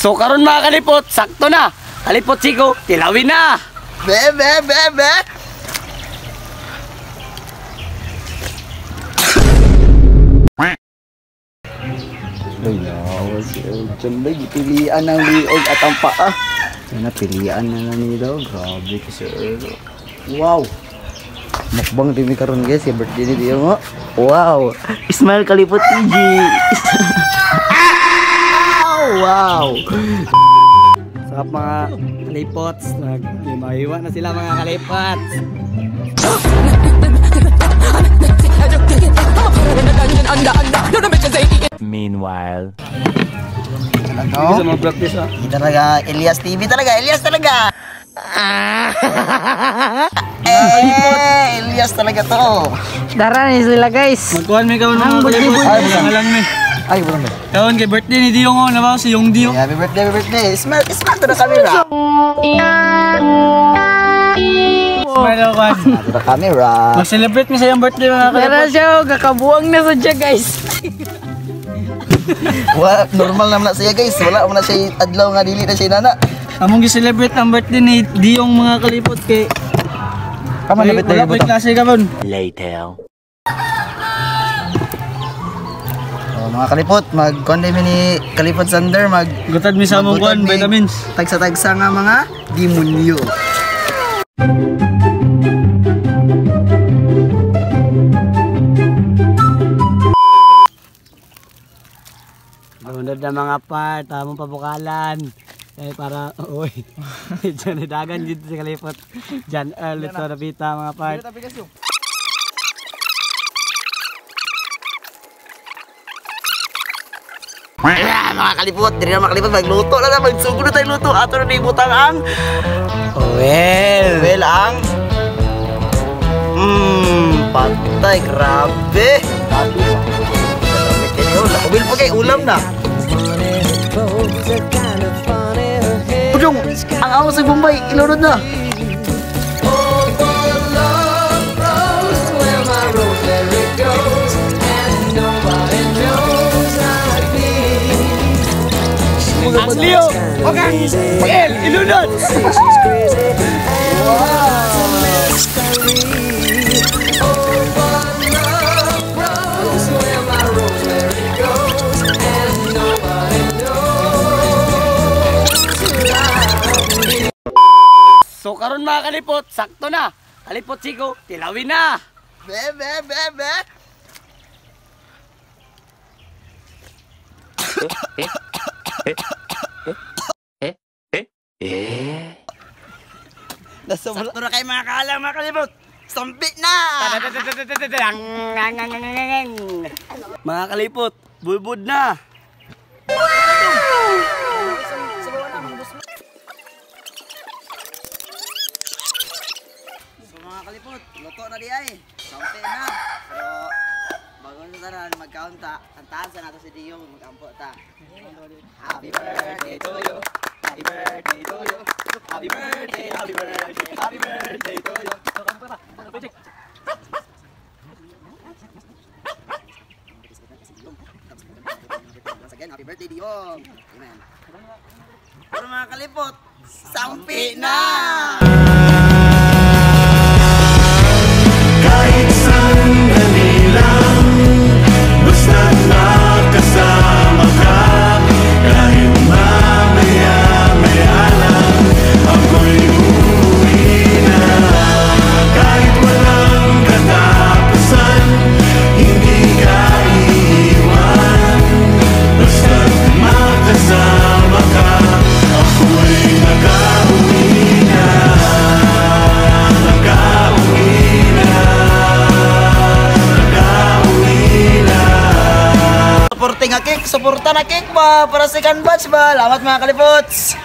So karon mga kalipot, sakto na. Kalipot siko, tilawin na. Be. Ay, nawa si Eljan. Pilihan ng liog at ang paa. Yan na, pilihan na nila. Grabe ka si Erlo. Wow! Mukbang din karon guys, si birthday ni Dio mo. Wow! Smile kalipot TG! Wow! Sarap mga kalipots. Nag-imahiwa na sila mga kalipots. Meanwhile, Gusto mo practice ha? Hindi talaga, Elias TV talaga, Elias talaga. Elias talaga to. Dara ni sila guys. Magkuhan may kawan mga kalipot. Ay, lang may. Ay, bulan ba? Kawan kay birthday ni Dio nga. Nabaw si Yung Dio. Happy birthday. Smile to the camera. Smile ako kan. To the camera. Mag-celebrate mi sa iyong birthday mga kalipot. Dara siya, kakabuang na sa siya guys. Normal naman na siya guys. Wala naman na siya adlaw nga dili na siya nana. Among gi-celebrate ang birthday ni Dio mga kalipot kay Kaman na birthday wala mo pa klase ka bon. later. Mga kalipot, mag-condemn ni Kalipot Sander, Gutad mi sa among kuhan, vitamins. Tagsa-tagsa nga mga demonyo. Lunod na mga part, among pabukalan. Para, uy, dyan dagan dito sa kalipot. Dyan, ito napita mga part. Mga kalipot, diri na mga kalipot, magluto na magsugod na tayo luto. Ato na ibutang ang well ang patay, grabe. Nakubil pa kay ulam na. Pudong, ang awas sa Bombay, ilunod na. Ang Leo, okay, Pagel, ilunod! So karon mga kalipot, sakto na. Kalipot siko, tilawin na. Be. Sakto na kayo mga kaalam mga kalipot. Sampit na! Mga kalipot, bulbud na. So mga kalipot, luto na di ay. Sampit na. So, bago na tanan, mag-count ta. Kantaan sa nato si Dio, mag-ampo ta. Happy birthday to you. Happy birthday to you. Happy birthday, happy birthday, happy birthday to you. Once again, happy birthday Dio. Amen. Pero mga kalipot, sampi na! Kahit sandali lang, basta nakasama ka. Kahit mamaya-maya lang, ako'y uuwi na. Kahit walang katapusan, hindi ka iiwan. Basta makasama ka, ako'y nakauwi na. Supporting a cake, supportan a cake ba para second batch ba? Salamat mga kalipots!